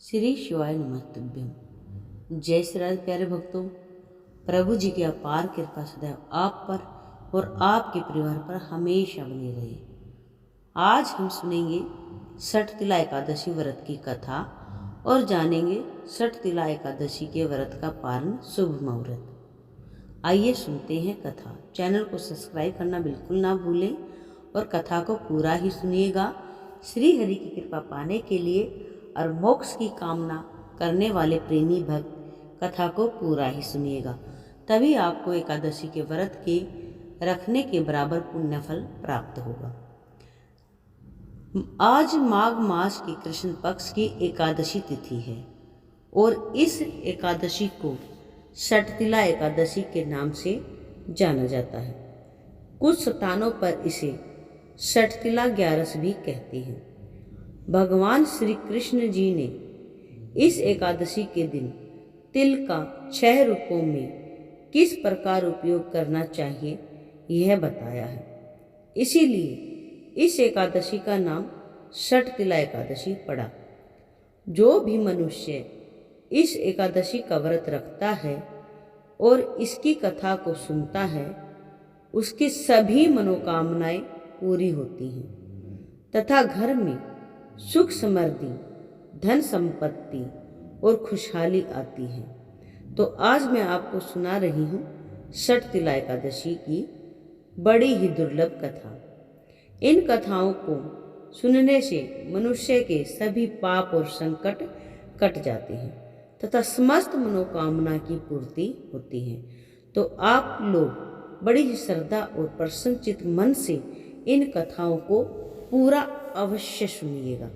श्री शिवाय नमस्तुभ्यम। जय श्री राधे। प्यारे भक्तों, प्रभु जी की अपार कृपा सदैव आप पर और आपके परिवार पर हमेशा बनी रहे। आज हम सुनेंगे षटतिला एकादशी व्रत की कथा और जानेंगे षटतिला एकादशी के व्रत का पारण शुभ मुहूर्त। आइए सुनते हैं कथा। चैनल को सब्सक्राइब करना बिल्कुल ना भूलें और कथा को पूरा ही सुनिएगा। श्री हरि की कृपा पाने के लिए और मोक्ष की कामना करने वाले प्रेमी भक्त कथा को पूरा ही सुनिएगा, तभी आपको एकादशी के व्रत के रखने के बराबर पुण्य फल प्राप्त होगा। आज माघ मास की कृष्ण पक्ष की एकादशी तिथि है और इस एकादशी को षटतिला एकादशी के नाम से जाना जाता है। कुछ स्थानों पर इसे षटतिला 11 भी कहते हैं। भगवान श्री कृष्ण जी ने इस एकादशी के दिन तिल का 6 रूपों में किस प्रकार उपयोग करना चाहिए यह बताया है। इसीलिए इस एकादशी का नाम षटतिला एकादशी पड़ा। जो भी मनुष्य इस एकादशी का व्रत रखता है और इसकी कथा को सुनता है, उसकी सभी मनोकामनाएं पूरी होती हैं तथा घर में सुख समृद्धि, धन संपत्ति और खुशहाली आती है। तो आज मैं आपको सुना रही हूँ षटतिला एकादशी की बड़ी ही दुर्लभ कथा। इन कथाओं को सुनने से मनुष्य के सभी पाप और संकट कट जाते हैं तथा समस्त मनोकामना की पूर्ति होती है। तो आप लोग बड़ी ही श्रद्धा और प्रसन्नचित मन से इन कथाओं को पूरा अवश्य सुनिएगा।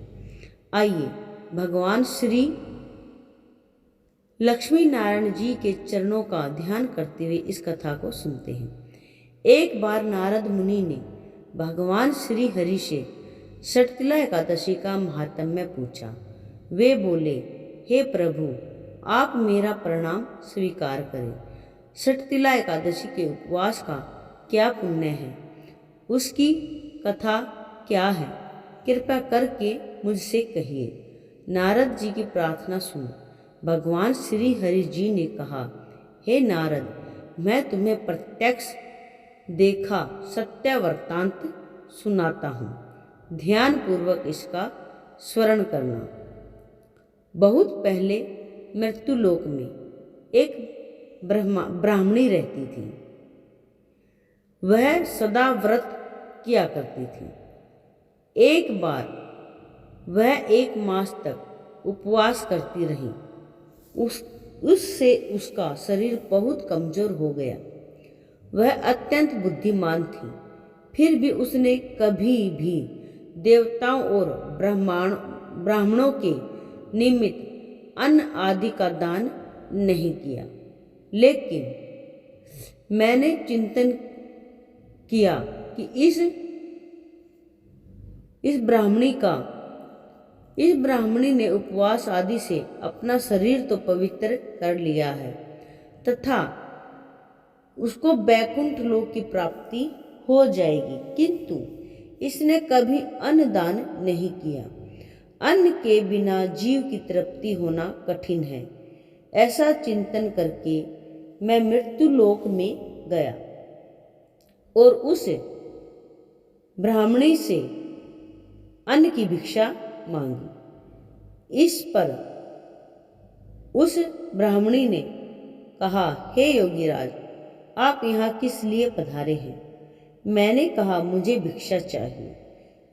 आइए भगवान श्री लक्ष्मी नारायण जी के चरणों का ध्यान करते हुए इस कथा को सुनते हैं। एक बार नारद मुनि ने भगवान श्री हरि से षटतिला एकादशी का महात्म्य पूछा। वे बोले, हे प्रभु, आप मेरा प्रणाम स्वीकार करें। षटतिला एकादशी के उपवास का क्या पुण्य है, उसकी कथा क्या है, कृपया करके मुझसे कहिए। नारद जी की प्रार्थना सुन भगवान श्री हरि जी ने कहा, हे नारद, मैं तुम्हें प्रत्यक्ष देखा सत्य वृत्तांत सुनाता हूँ। ध्यान पूर्वक इसका स्मरण करना। बहुत पहले मृत्युलोक में एक ब्राह्मणी रहती थी। वह सदा व्रत किया करती थी। एक बार वह 1 मास तक उपवास करती रही। उससे उसका शरीर बहुत कमजोर हो गया। वह अत्यंत बुद्धिमान थी, फिर भी उसने कभी भी देवताओं और ब्राह्मणों के निमित्त अन्न आदि का दान नहीं किया। लेकिन मैंने चिंतन किया कि इस ब्राह्मणी ने उपवास आदि से अपना शरीर तो पवित्र कर लिया है तथा उसको वैकुंठ लोक की प्राप्ति हो जाएगी, किंतु इसने कभी अन्न दान नहीं किया। अन्न के बिना जीव की तृप्ति होना कठिन है। ऐसा चिंतन करके मैं मृत्यु लोक में गया और उस ब्राह्मणी से अन्न की भिक्षा मांगी। इस पर उस ब्राह्मणी ने कहा, हे योगीराज, आप यहाँ किस लिए पधारे हैं? मैंने कहा, मुझे भिक्षा चाहिए।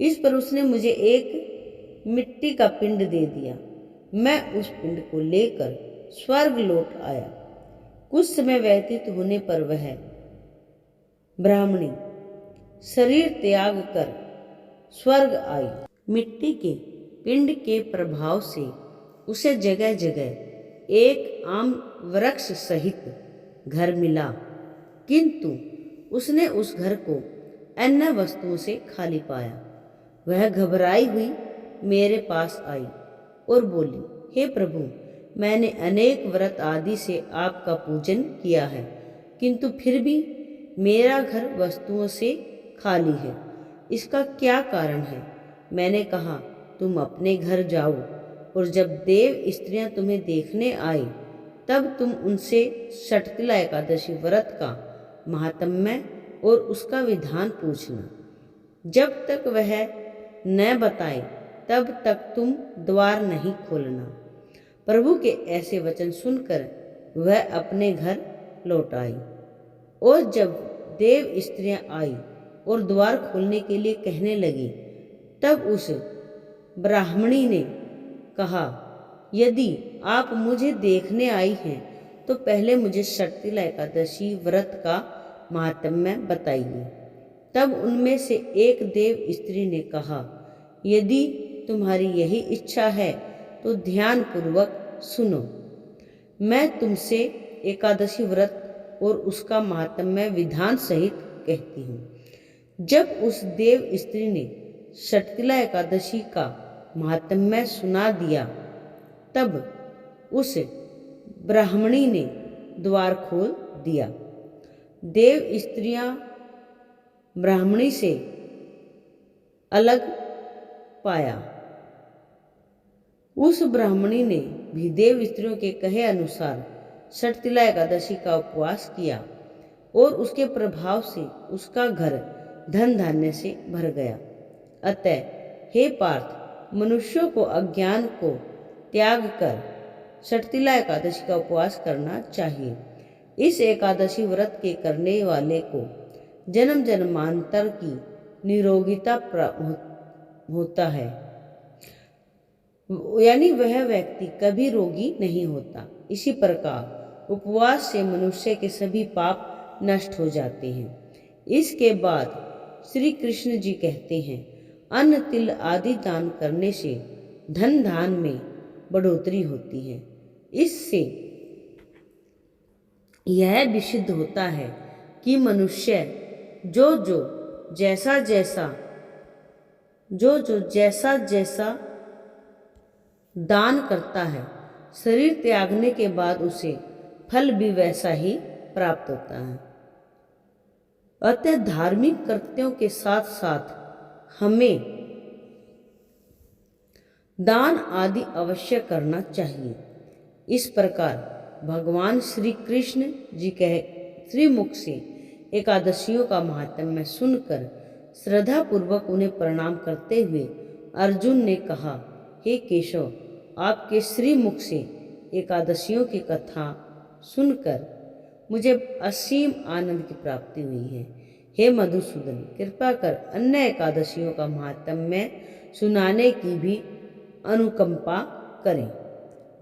इस पर उसने मुझे एक मिट्टी का पिंड दे दिया। मैं उस पिंड को लेकर स्वर्ग लौट आया। कुछ समय व्यतीत होने पर वह ब्राह्मणी शरीर त्याग कर स्वर्ग आई। मिट्टी के पिंड के प्रभाव से उसे जगह जगह एक आम वृक्ष सहित घर मिला, किंतु उसने उस घर को अन्य वस्तुओं से खाली पाया। वह घबराई हुई मेरे पास आई और बोली, हे प्रभु, मैंने अनेक व्रत आदि से आपका पूजन किया है, किंतु फिर भी मेरा घर वस्तुओं से खाली है। इसका क्या कारण है? मैंने कहा, तुम अपने घर जाओ और जब देव स्त्रियां तुम्हें देखने आई तब तुम उनसे षटतिला एकादशी व्रत का महात्म्य और उसका विधान पूछना। जब तक वह न बताए तब तक तुम द्वार नहीं खोलना। प्रभु के ऐसे वचन सुनकर वह अपने घर लौट आई। और जब देव स्त्रियां आई और द्वार खोलने के लिए कहने लगी तब उस ब्राह्मणी ने कहा, यदि आप मुझे देखने आई हैं तो पहले मुझे षटतिला एकादशी व्रत का महात्म्य बताइए। तब उनमें से एक देव स्त्री ने कहा, यदि तुम्हारी यही इच्छा है तो ध्यान पूर्वक सुनो। मैं तुमसे एकादशी व्रत और उसका महात्म्य विधान सहित कहती हूँ। जब उस देव स्त्री ने षटतिला एकादशी का महात्म्य सुना दिया तब उस ब्राह्मणी ने द्वार खोल दिया। देव स्त्रियां ब्राह्मणी से अलग पाया। उस ब्राह्मणी ने भी देव स्त्रियों के कहे अनुसार षटतिला एकादशी का उपवास किया और उसके प्रभाव से उसका घर धन धान्य से भर गया। अतः हे पार्थ, मनुष्यों को अज्ञान को त्याग कर षटतिला एकादशी का उपवास करना चाहिए। इस एकादशी व्रत के करने वाले को जन्म जन्मांतर की निरोगिता होता है, यानी वह व्यक्ति कभी रोगी नहीं होता। इसी प्रकार उपवास से मनुष्य के सभी पाप नष्ट हो जाते हैं। इसके बाद श्री कृष्ण जी कहते हैं, अन्न तिल आदि दान करने से धन धान में बढ़ोतरी होती है। इससे यह भी सिद्ध होता है कि मनुष्य जो जैसा जैसा दान करता है, शरीर त्यागने के बाद उसे फल भी वैसा ही प्राप्त होता है। अतः धार्मिक कृत्यों के साथ साथ हमें दान आदि अवश्य करना चाहिए। इस प्रकार भगवान श्री कृष्ण जी के श्रीमुख से एकादशियों का महात्म्य सुनकर श्रद्धा पूर्वक उन्हें प्रणाम करते हुए अर्जुन ने कहा, हे केशव, आपके श्रीमुख से एकादशियों की कथा सुनकर मुझे असीम आनंद की प्राप्ति हुई है। हे मधुसूदन, कृपा कर अन्य एकादशियों का महात्म्य सुनाने की भी अनुकंपा करें।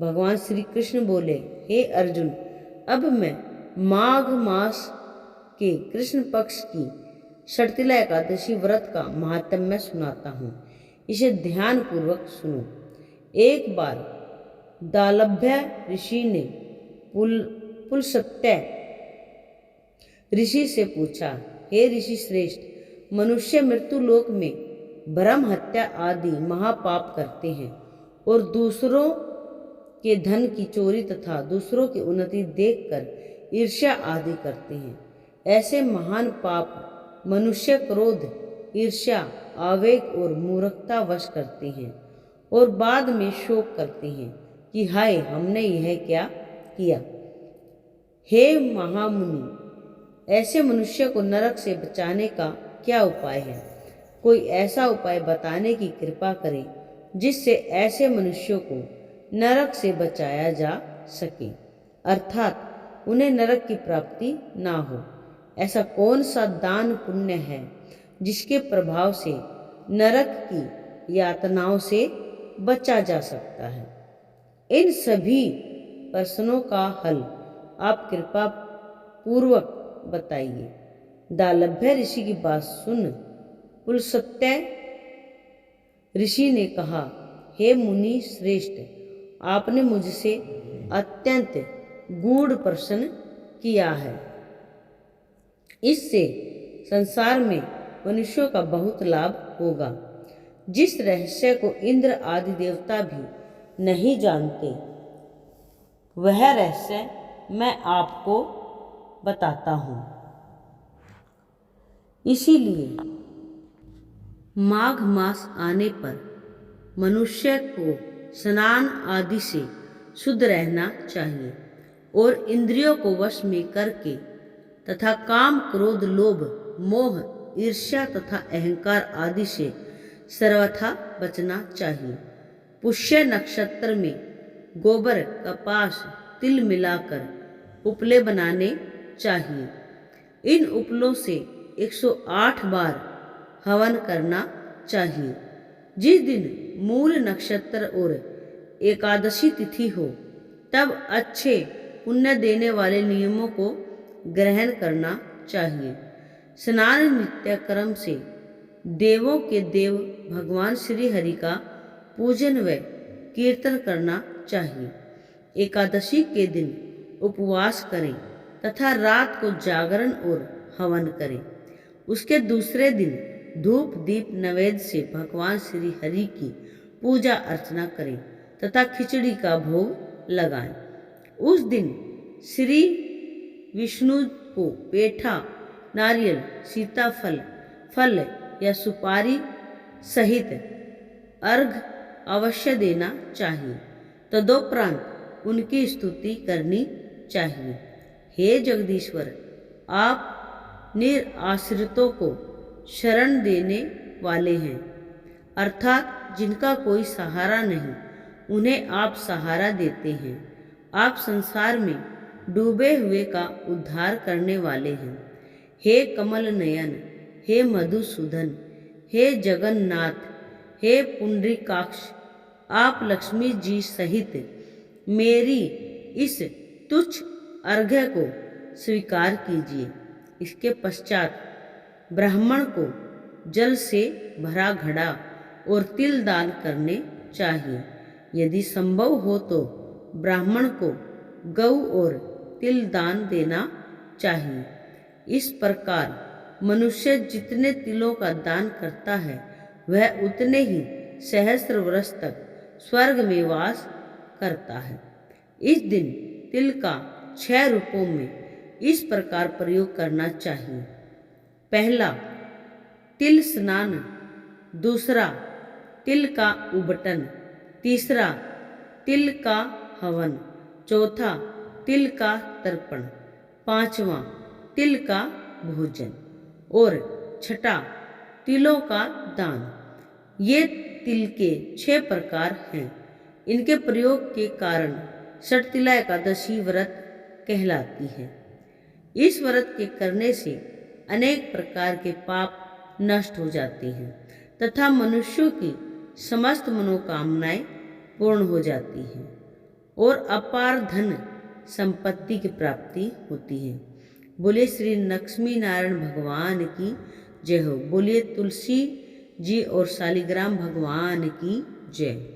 भगवान श्री कृष्ण बोले, हे अर्जुन, अब मैं माघ मास के कृष्ण पक्ष की षटतिला एकादशी व्रत का महात्म्य सुनाता हूँ। इसे ध्यान पूर्वक सुनो। एक बार दालभ्य ऋषि ने पुलस्त्य ऋषि से पूछा, हे ऋषि श्रेष्ठ, मनुष्य मृत्यु लोक में ब्रह्म हत्या आदि महापाप करते हैं और दूसरों के धन की चोरी तथा दूसरों की उन्नति देखकर ईर्ष्या आदि करते हैं। ऐसे महान पाप मनुष्य क्रोध, ईर्ष्या, आवेग और मूर्खता वश करते हैं और बाद में शोक करते हैं कि हाय, हमने यह क्या किया। हे महामुनि, ऐसे मनुष्य को नरक से बचाने का क्या उपाय है? कोई ऐसा उपाय बताने की कृपा करें जिससे ऐसे मनुष्यों को नरक से बचाया जा सके, अर्थात उन्हें नरक की प्राप्ति ना हो। ऐसा कौन सा दान पुण्य है जिसके प्रभाव से नरक की यातनाओं से बचा जा सकता है? इन सभी प्रश्नों का हल आप कृपा पूर्वक बताइए। दालभ्य ऋषि की बात सुन पुलस्त्य ऋषि ने कहा, हे मुनि श्रेष्ठ, आपने मुझसे अत्यंत गूढ़ प्रश्न किया है। इससे संसार में मनुष्यों का बहुत लाभ होगा। जिस रहस्य को इंद्र आदि देवता भी नहीं जानते, वह रहस्य मैं आपको बताता हूँ। इसीलिए माघ मास आने पर मनुष्य को स्नान आदि से शुद्ध रहना चाहिए और इंद्रियों को वश में करके तथा काम, क्रोध, लोभ, मोह, ईर्ष्या तथा अहंकार आदि से सर्वथा बचना चाहिए। पुष्य नक्षत्र में गोबर, कपास, तिल मिलाकर उपले बनाने चाहिए। इन उपलों से 108 बार हवन करना चाहिए। जिस दिन मूल नक्षत्र और एकादशी तिथि हो तब अच्छे पुण्य देने वाले नियमों को ग्रहण करना चाहिए। स्नान नित्य क्रम से देवों के देव भगवान श्री हरि का पूजन व कीर्तन करना चाहिए। एकादशी के दिन उपवास करें तथा रात को जागरण और हवन करें। उसके दूसरे दिन धूप दीप नैवेद्य से भगवान श्री हरि की पूजा अर्चना करें तथा खिचड़ी का भोग लगाएं। उस दिन श्री विष्णु को पेठा, नारियल, सीताफल, फल या सुपारी सहित अर्घ अवश्य देना चाहिए। तदोपरांत उनकी स्तुति करनी चाहिए। हे जगदीश्वर, आप निराश्रितों को शरण देने वाले हैं, अर्थात जिनका कोई सहारा नहीं, उन्हें आप सहारा देते हैं। आप संसार में डूबे हुए का उद्धार करने वाले हैं। हे कमल नयन, हे मधुसूदन, हे जगन्नाथ, हे पुंडरीकाक्ष, आप लक्ष्मी जी सहित मेरी इस तुच्छ अर्घ्य को स्वीकार कीजिए। इसके पश्चात ब्राह्मण को जल से भरा घड़ा और तिल दान करने चाहिए। यदि संभव हो तो ब्राह्मण को गौ और तिल दान देना चाहिए। इस प्रकार मनुष्य जितने तिलों का दान करता है वह उतने ही सहस्र वर्ष तक स्वर्ग में वास करता है। इस दिन तिल का 6 रूपों में इस प्रकार प्रयोग करना चाहिए। पहला, तिल स्नान। दूसरा, तिल का उबटन। तीसरा, तिल का हवन। चौथा, तिल का तर्पण। पांचवा, तिल का भोजन। और छठा, तिलों का दान। ये तिल के 6 प्रकार हैं। इनके प्रयोग के कारण षटतिला एकादशी व्रत कहलाती है। इस व्रत के करने से अनेक प्रकार के पाप नष्ट हो जाते हैं तथा मनुष्यों की समस्त मनोकामनाएं पूर्ण हो जाती हैं और अपार धन संपत्ति की प्राप्ति होती है। बोले श्री लक्ष्मी नारायण भगवान की जय हो। बोलिए तुलसी जी और शालिग्राम भगवान की जय।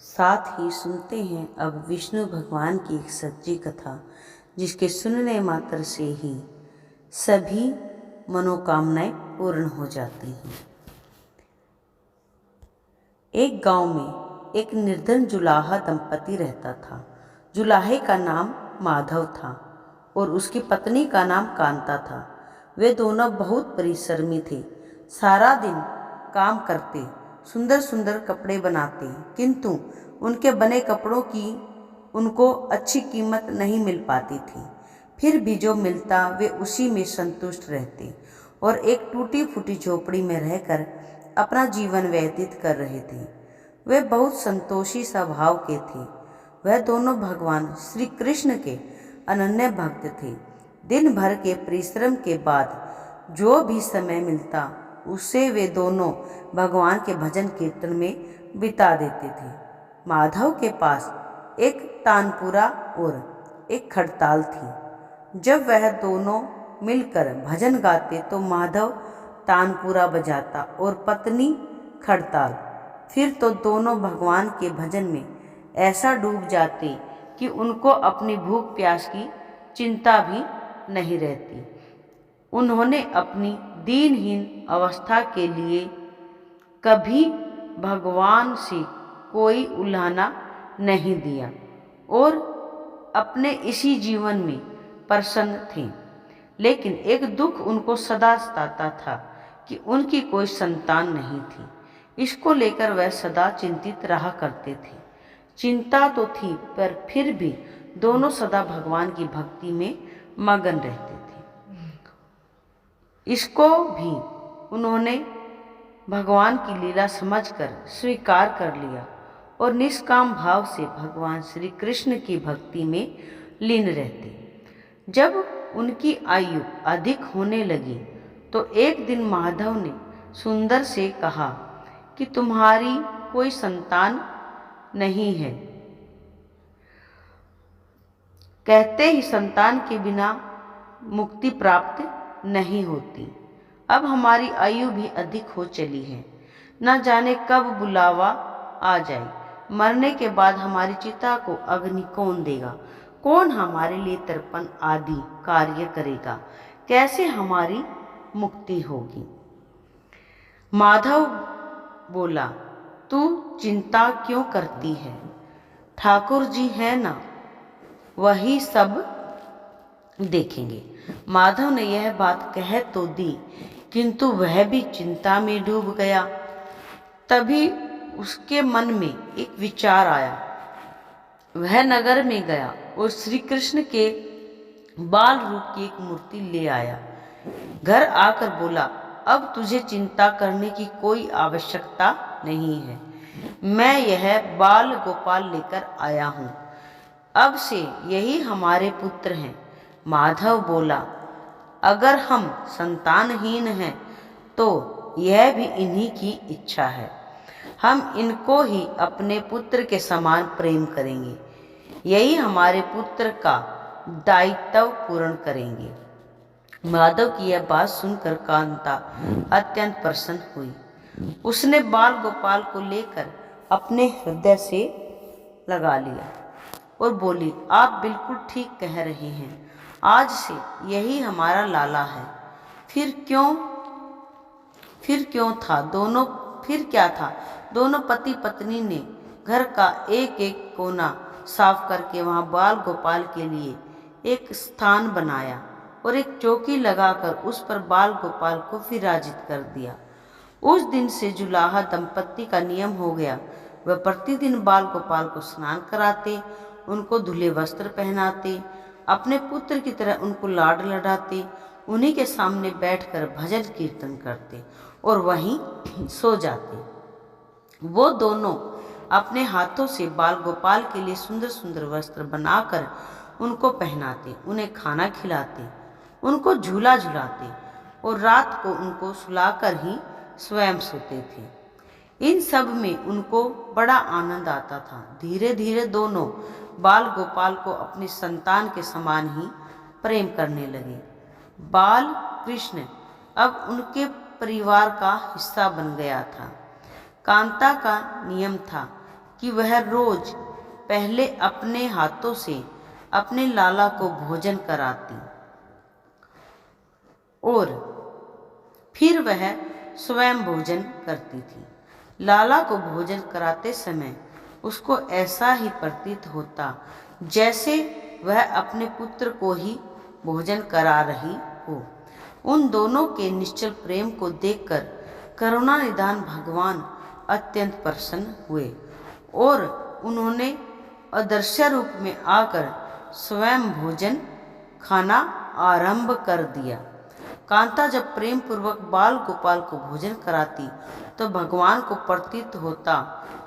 साथ ही सुनते हैं अब विष्णु भगवान की एक सच्ची कथा, जिसके सुनने मात्र से ही सभी मनोकामनाएं पूर्ण हो जाती हैं। एक गांव में एक निर्धन जुलाहा दंपति रहता था। जुलाहे का नाम माधव था और उसकी पत्नी का नाम कांता था। वे दोनों बहुत परिश्रमी थे। सारा दिन काम करते, सुंदर सुंदर कपड़े बनाते, किंतु उनके बने कपड़ों की उनको अच्छी कीमत नहीं मिल पाती थी। फिर भी जो मिलता वे उसी में संतुष्ट रहते और एक टूटी फूटी झोपड़ी में रहकर अपना जीवन व्यतीत कर रहे थे। वे बहुत संतोषी स्वभाव के थे। वह दोनों भगवान श्री कृष्ण के अनन्य भक्त थे। दिन भर के परिश्रम के बाद जो भी समय मिलता उसे वे दोनों भगवान के भजन कीर्तन में बिता देते थे। माधव के पास एक तानपुरा और एक खड़ताल थी। जब वह दोनों मिलकर भजन गाते तो माधव तानपुरा बजाता और पत्नी खड़ताल। फिर तो दोनों भगवान के भजन में ऐसा डूब जाते कि उनको अपनी भूख प्यास की चिंता भी नहीं रहती। उन्होंने अपनी दीनहीन अवस्था के लिए कभी भगवान से कोई उल्हाना नहीं दिया और अपने इसी जीवन में प्रसन्न थे। लेकिन एक दुख उनको सदा सताता था कि उनकी कोई संतान नहीं थी। इसको लेकर वह सदा चिंतित रहा करते थे। चिंता तो थी, पर फिर भी दोनों सदा भगवान की भक्ति में मगन रहते थे। इसको भी उन्होंने भगवान की लीला समझकर स्वीकार कर लिया और निष्काम भाव से भगवान श्री कृष्ण की भक्ति में लीन रहते। जब उनकी आयु अधिक होने लगी तो एक दिन माधव ने सुंदर से कहा कि तुम्हारी कोई संतान नहीं है। कहते ही संतान के बिना मुक्ति प्राप्त नहीं होती। अब हमारी आयु भी अधिक हो चली है, न जाने कब बुलावा आ जाए। मरने के बाद हमारी चिता को अग्नि कौन देगा? कौन हमारे लिए तर्पण आदि कार्य करेगा? कैसे हमारी मुक्ति होगी? माधव बोला, तू चिंता क्यों करती है? ठाकुर जी है ना, वही सब देखेंगे। माधव ने यह बात कह तो दी, किंतु वह भी चिंता में डूब गया। तभी उसके मन में एक विचार आया। वह नगर में गया और श्री कृष्ण के बाल रूप की एक मूर्ति ले आया। घर आकर बोला, अब तुझे चिंता करने की कोई आवश्यकता नहीं है। मैं यह बाल गोपाल लेकर आया हूँ। अब से यही हमारे पुत्र हैं। माधव बोला, अगर हम संतानहीन हैं तो यह भी इन्हीं की इच्छा है। हम इनको ही अपने पुत्र के समान प्रेम करेंगे। यही हमारे पुत्र का दायित्व पूर्ण करेंगे। माधव की यह बात सुनकर कांता अत्यंत प्रसन्न हुई। उसने बाल गोपाल को लेकर अपने हृदय से लगा लिया और बोली, आप बिल्कुल ठीक कह रहे हैं। आज से यही हमारा लाला है। फिर क्या था? दोनों पति पत्नी ने घर का एक एक कोना साफ करके वहां बाल गोपाल के लिए एक स्थान बनाया और एक चौकी लगाकर उस पर बाल गोपाल को विराजित कर दिया। उस दिन से जुलाहा दंपत्ति का नियम हो गया। वह प्रतिदिन बाल गोपाल को स्नान कराते, उनको धुले वस्त्र पहनाते, अपने पुत्र की तरह उनको लाड लडाते, उन्हीं के सामने बैठकर भजन कीर्तन करते और वहीं सो जाते। वो दोनों अपने हाथों से बाल गोपाल के लिए सुंदर सुंदर वस्त्र बनाकर उनको पहनाते, उन्हें खाना खिलाते, उनको झूला झुलाते और रात को उनको सुलाकर ही स्वयं सोते थे। इन सब में उनको बड़ा आनंद आता था। धीरे धीरे दोनों बाल गोपाल को अपनी संतान के समान ही प्रेम करने लगे। बाल कृष्ण अब उनके परिवार का हिस्सा बन गया था। कांता का नियम था कि वह रोज पहले अपने हाथों से अपने लाला को भोजन कराती और फिर वह स्वयं भोजन करती थी। लाला को भोजन कराते समय उसको ऐसा ही प्रतीत होता जैसे वह अपने पुत्र को ही भोजन करा रही हो। उन दोनों के निश्चल प्रेम को देखकर करुणानिधान भगवान अत्यंत प्रसन्न हुए और उन्होंने अदृश्य रूप में आकर स्वयं भोजन खाना आरंभ कर दिया। कांता जब प्रेम पूर्वक बाल गोपाल को भोजन कराती तो भगवान को प्रतीत होता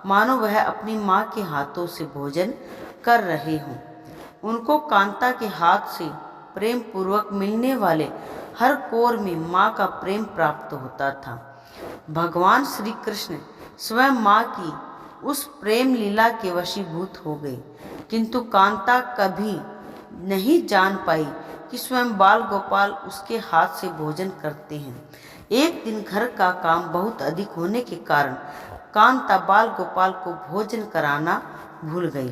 मानो वह अपनी माँ के हाथों से भोजन कर रहे हों। उनको कांता के हाथ से प्रेम पूर्वक मिलने वाले हर कोर में माँ का प्रेम प्राप्त होता था। भगवान श्री कृष्ण स्वयं माँ की उस प्रेम लीला के वशीभूत हो गए, किंतु कांता कभी नहीं जान पाई कि स्वयं बाल गोपाल उसके हाथ से भोजन करते हैं। एक दिन घर का काम बहुत अधिक होने के कारण कांता बाल गोपाल को भोजन कराना भूल गई।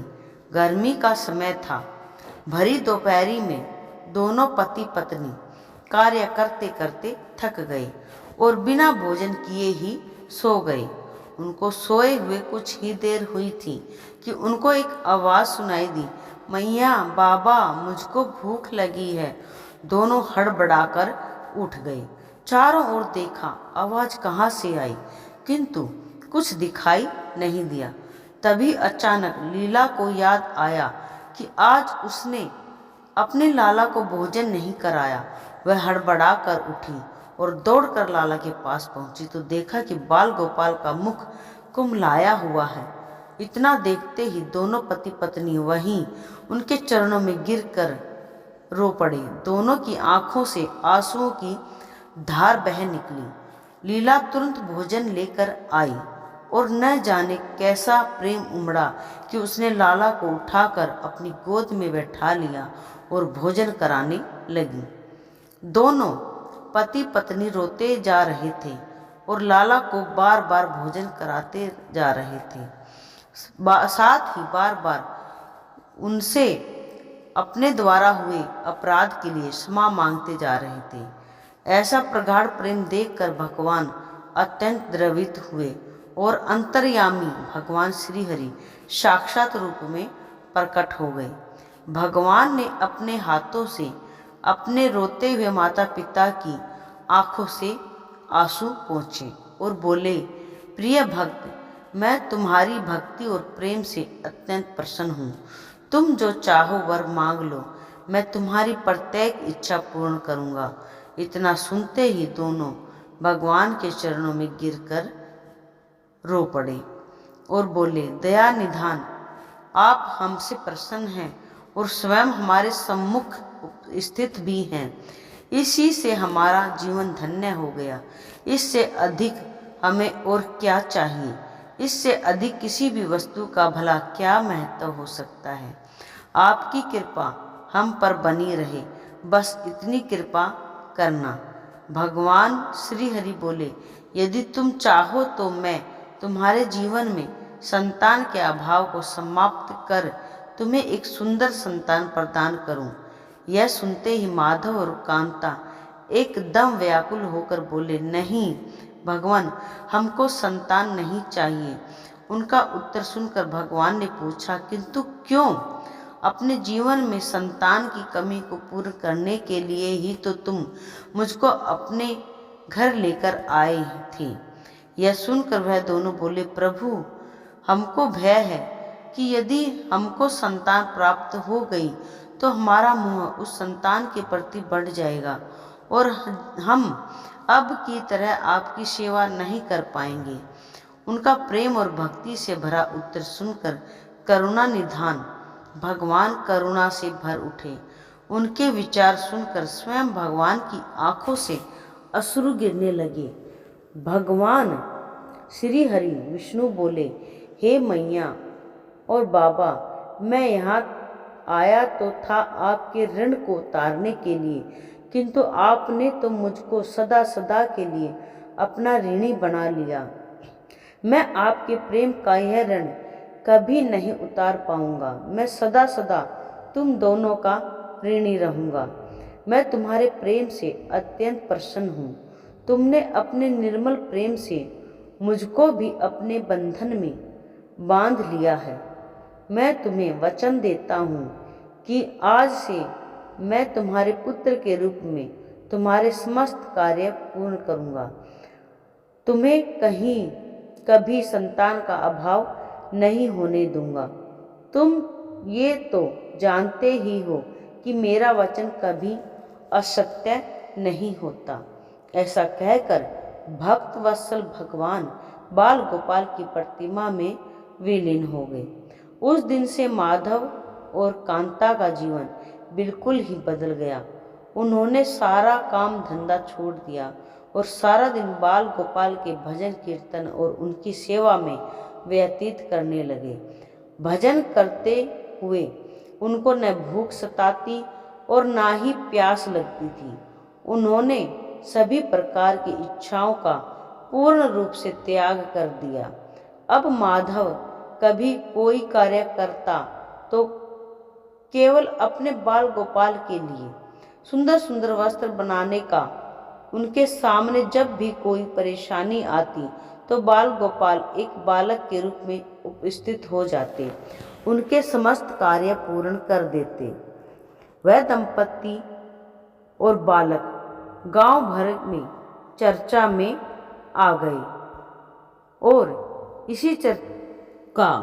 गर्मी का समय था। भरी दोपहरी में दोनों पति पत्नी कार्य करते करते थक गए और बिना भोजन किए ही सो गए। उनको सोए हुए कुछ ही देर हुई थी कि उनको एक आवाज़ सुनाई दी, मैया बाबा मुझको भूख लगी है। दोनों हड़बड़ाकर उठ गए। चारों ओर देखा, आवाज़ कहाँ से आई, किंतु कुछ दिखाई नहीं दिया। तभी अचानक लीला को याद आया कि आज उसने अपने लाला को भोजन नहीं कराया। वह हड़बड़ा कर उठी और दौड़कर लाला के पास पहुंची तो देखा कि बाल गोपाल का मुख कुम्हलाया हुआ है। इतना देखते ही दोनों पति पत्नी वहीं उनके चरणों में गिरकर रो पड़े। दोनों की आंखों से आंसुओं की धार बह निकली। लीला तुरंत भोजन लेकर आई और न जाने कैसा प्रेम उमड़ा कि उसने लाला को उठाकर अपनी गोद में बैठा लिया और भोजन कराने लगी। दोनों पति पत्नी रोते जा रहे थे और लाला को बार बार भोजन कराते जा रहे थे। साथ ही बार बार उनसे अपने द्वारा हुए अपराध के लिए क्षमा मांगते जा रहे थे। ऐसा प्रगाढ़ प्रेम देखकर भगवान अत्यंत द्रवित हुए और अंतर्यामी भगवान श्री हरि साक्षात रूप में प्रकट हो गए। भगवान ने अपने हाथों से अपने रोते हुए माता पिता की आंखों से आंसू पोंछे और बोले, प्रिय भक्त, मैं तुम्हारी भक्ति और प्रेम से अत्यंत प्रसन्न हूँ। तुम जो चाहो वर मांग लो, मैं तुम्हारी प्रत्येक इच्छा पूर्ण करूँगा। इतना सुनते ही दोनों भगवान के चरणों में गिरकर रो पड़े और बोले, दया निधान, आप हमसे प्रसन्न हैं और स्वयं हमारे सम्मुख स्थित भी हैं। इसी से हमारा जीवन धन्य हो गया। इससे अधिक हमें और क्या चाहिए? इससे अधिक किसी भी वस्तु का भला क्या महत्व हो सकता है? आपकी कृपा हम पर बनी रहे, बस इतनी कृपा करना। भगवान श्री हरि बोले, यदि तुम चाहो तो मैं तुम्हारे जीवन में संतान के अभाव को समाप्त कर तुम्हें एक सुंदर संतान प्रदान करूं। यह सुनते ही माधव और कांता एकदम व्याकुल होकर बोले, नहीं भगवान, हमको संतान नहीं चाहिए। उनका उत्तर सुनकर भगवान ने पूछा, किंतु क्यों? अपने जीवन में संतान की कमी को पूर्ण करने के लिए ही तो तुम मुझको अपने घर लेकर आए थे। यह सुनकर वह दोनों बोले, प्रभु, हमको भय है कि यदि हमको संतान प्राप्त हो गई तो हमारा मोह उस संतान के प्रति बढ़ जाएगा और हम अब की तरह आपकी सेवा नहीं कर पाएंगे। उनका प्रेम और भक्ति से भरा उत्तर सुनकर करुणा निधान भगवान करुणा से भर उठे। उनके विचार सुनकर स्वयं भगवान की आंखों से अश्रु गिरने लगे। भगवान श्री हरि विष्णु बोले, हे मैया और बाबा, मैं यहाँ आया तो था आपके ऋण को उतारने के लिए, किंतु आपने तो मुझको सदा सदा के लिए अपना ऋणी बना लिया। मैं आपके प्रेम का यह ऋण कभी नहीं उतार पाऊंगा। मैं सदा सदा तुम दोनों का ऋणी रहूंगा। मैं तुम्हारे प्रेम से अत्यंत प्रसन्न हूँ। तुमने अपने निर्मल प्रेम से मुझको भी अपने बंधन में बांध लिया है। मैं तुम्हें वचन देता हूँ कि आज से मैं तुम्हारे पुत्र के रूप में तुम्हारे समस्त कार्य पूर्ण करूँगा। तुम्हें कहीं कभी संतान का अभाव नहीं होने दूंगा। तुम ये तो जानते ही हो कि मेरा वचन कभी असत्य नहीं होता। ऐसा कहकर भक्त वत्सल भगवान बाल गोपाल की प्रतिमा में विलीन हो गए। उस दिन से माधव और कांता का जीवन बिल्कुल ही बदल गया। उन्होंने सारा काम धंधा छोड़ दिया और सारा दिन बाल गोपाल के भजन कीर्तन और उनकी सेवा में व्यतीत करने लगे। भजन करते हुए उनको न भूख सताती और ना ही प्यास लगती थी। उन्होंने सभी प्रकार की इच्छाओं का पूर्ण रूप से त्याग कर दिया। अब माधव कभी कोई कार्य करता तो केवल अपने बाल गोपाल के लिए सुंदर सुंदर वस्त्र बनाने का। उनके सामने जब भी कोई परेशानी आती तो बाल गोपाल एक बालक के रूप में उपस्थित हो जाते, उनके समस्त कार्य पूर्ण कर देते। वह दंपति और बालक गांव भर में चर्चा में आ गए और इसी चर्चा का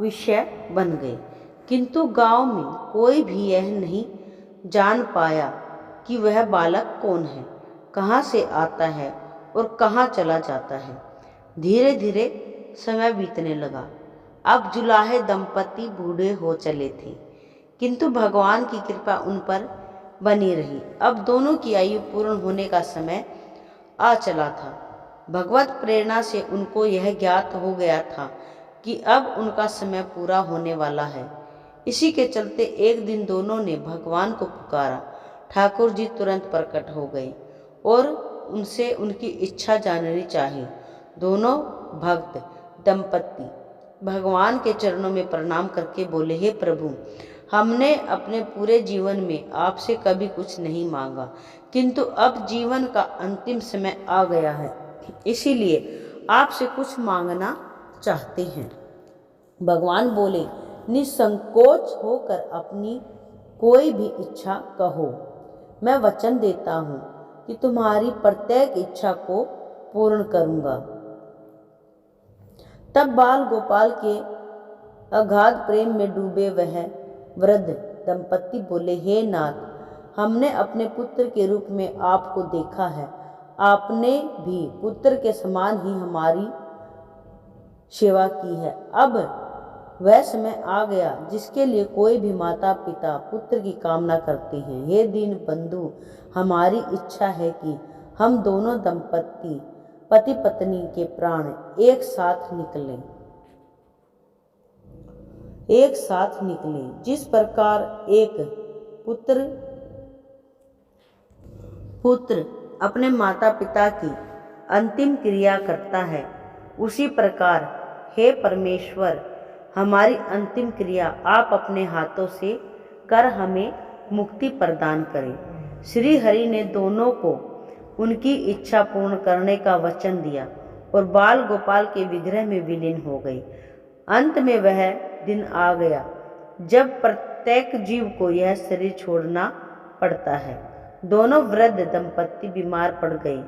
विषय बन गए। किंतु गांव में कोई भी यह नहीं जान पाया कि वह बालक कौन है, कहाँ से आता है और कहाँ चला जाता है। धीरे धीरे समय बीतने लगा। अब जुलाहे दंपति बूढ़े हो चले थे, किंतु भगवान की कृपा उन पर बनी रही। अब दोनों की आयु पूर्ण होने का समय आ चला था। भगवत प्रेरणा से उनको यह ज्ञात हो गया था कि अब उनका समय पूरा होने वाला है। इसी के चलते एक दिन दोनों ने भगवान को पुकारा। ठाकुर जी तुरंत प्रकट हो गए और उनसे उनकी इच्छा जाननी चाहिए। दोनों भक्त दंपति भगवान के चरणों में प्रणाम करके बोले, हे प्रभु, हमने अपने पूरे जीवन में आपसे कभी कुछ नहीं मांगा, किंतु अब जीवन का अंतिम समय आ गया है, इसीलिए आपसे कुछ मांगना चाहते हैं। भगवान बोले, निसंकोच होकर अपनी कोई भी इच्छा कहो। मैं वचन देता हूँ कि तुम्हारी प्रत्येक इच्छा को पूर्ण करूँगा। तब बाल गोपाल के अगाध प्रेम में डूबे वह वृद्ध दंपति बोले, हे नाथ, हमने अपने पुत्र के रूप में आपको देखा है। आपने भी पुत्र के समान ही हमारी सेवा की है। अब वह समय आ गया जिसके लिए कोई भी माता पिता पुत्र की कामना करते हैं। हे दीन बंधु, हमारी इच्छा है कि हम दोनों दंपति पति पत्नी के प्राण एक साथ निकले। जिस प्रकार एक पुत्र अपने माता पिता की अंतिम क्रिया करता है, उसी प्रकार हे परमेश्वर, हमारी अंतिम क्रिया आप अपने हाथों से कर हमें मुक्ति प्रदान करें। श्री हरि ने दोनों को उनकी इच्छा पूर्ण करने का वचन दिया और बाल गोपाल के विग्रह में विलीन हो गई। अंत में वह दिन आ गया जब प्रत्येक जीव को यह शरीर छोड़ना पड़ता है। दोनों वृद्ध दंपति बीमार पड़ गए।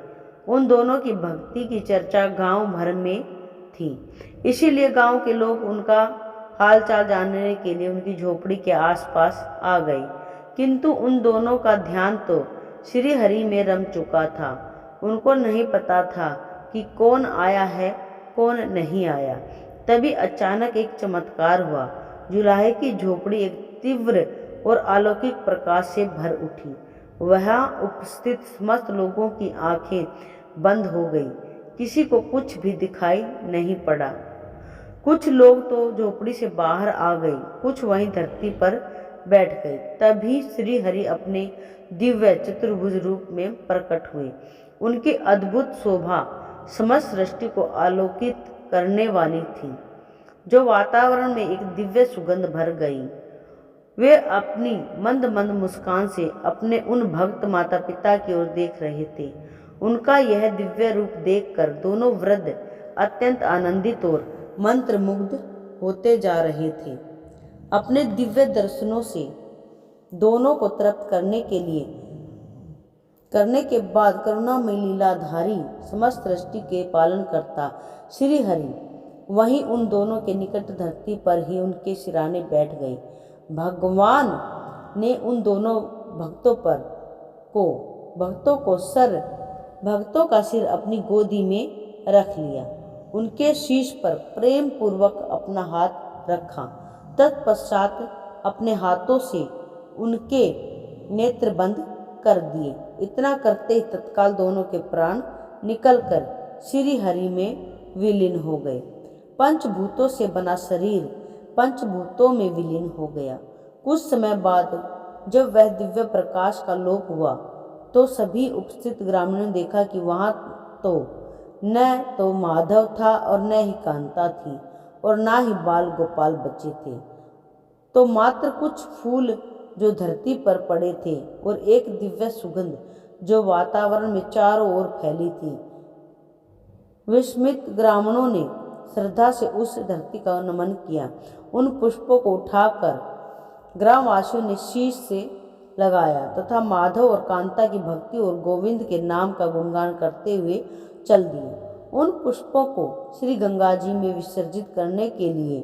उन दोनों की भक्ति की चर्चा गांव भर में थी, इसीलिए गांव के लोग उनका हालचाल जानने के लिए उनकी झोपड़ी के आसपास आ गए। किंतु उन दोनों का ध्यान तो श्री हरि में रम चुका था। उनको नहीं पता था कि कौन आया है कौन नहीं आया। तभी अचानक एक चमत्कार हुआ। जुलाहे की झोपड़ी एक तीव्र और अलौकिक प्रकाश से भर उठी। वहां उपस्थित समस्त लोगों की आंखें बंद हो गई। किसी को कुछ भी दिखाई नहीं पड़ा। कुछ लोग तो झोपड़ी से बाहर आ गए, कुछ वहीं धरती पर बैठ गए। तभी श्री हरि अपने दिव्य चतुर्भुज रूप में प्रकट हुए। उनकी अद्भुत शोभा समस्त सृष्टि को आलोकित करने वाली थी, जो वातावरण में एक दिव्य सुगंध भर गई। वे अपनी मंद मंद मुस्कान से अपने उन भक्त माता पिता की ओर देख रहे थे। उनका यह दिव्य रूप देखकर दोनों वृद्ध अत्यंत आनंदित और मंत्रमुग्ध होते जा रहे थे। अपने दिव्य दर्शनों से दोनों को तृप्त करने के बाद करुणामय लीलाधारी समस्त सृष्टि के पालन करता श्री हरि वहीं उन दोनों के निकट धरती पर ही उनके सिराने बैठ गए। भगवान ने उन दोनों भक्तों का सिर अपनी गोदी में रख लिया, उनके शीश पर प्रेम पूर्वक अपना हाथ रखा। तत्पश्चात अपने हाथों से उनके नेत्र बंद कर दिए। इतना करते ही तत्काल दोनों के प्राण निकलकर श्री हरि में विलीन हो गए। पंचभूतों से बना शरीर पंचभूतों में विलीन हो गया। कुछ समय बाद जब वह दिव्य प्रकाश का लोप हुआ तो सभी उपस्थित ग्रामीणों ने देखा कि वहां तो न तो माधव था और न ही कांता थी और ना ही बाल गोपाल बचे थे, तो मात्र कुछ फूल जो धरती पर पड़े थे और एक दिव्य सुगंध जो वातावरण में चारों ओर फैली थी। विस्मित ग्रामीणों ने श्रद्धा से उस धरती का नमन किया। उन पुष्पों को उठाकर ग्रामवासियों ने शीश से लगाया तथा माधव और कांता की भक्ति और गोविंद के नाम का गुणगान करते हुए चल दिए। उन पुष्पों को श्री गंगा जी में विसर्जित करने के लिए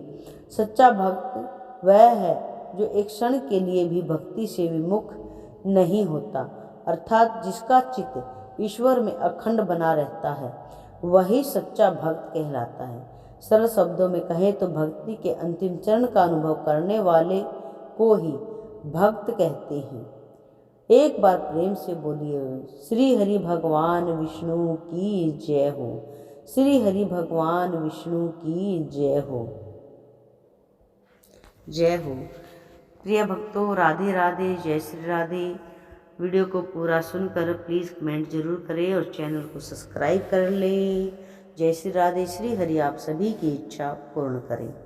सच्चा भक्त वह है जो एक क्षण के लिए भी भक्ति से विमुख नहीं होता, अर्थात जिसका चित्त ईश्वर में अखंड बना रहता है, वही सच्चा भक्त कहलाता है। सरल शब्दों में कहें तो भक्ति के अंतिम चरण का अनुभव करने वाले को ही भक्त कहते हैं। एक बार प्रेम से बोलिए, श्री हरि भगवान विष्णु की जय हो। श्री हरि भगवान विष्णु की जय हो। जय हो। प्रिय भक्तों, राधे राधे, जय श्री राधे। वीडियो को पूरा सुनकर प्लीज़ कमेंट जरूर करें और चैनल को सब्सक्राइब कर लें। जय श्री राधे। श्री हरि आप सभी की इच्छा पूर्ण करें।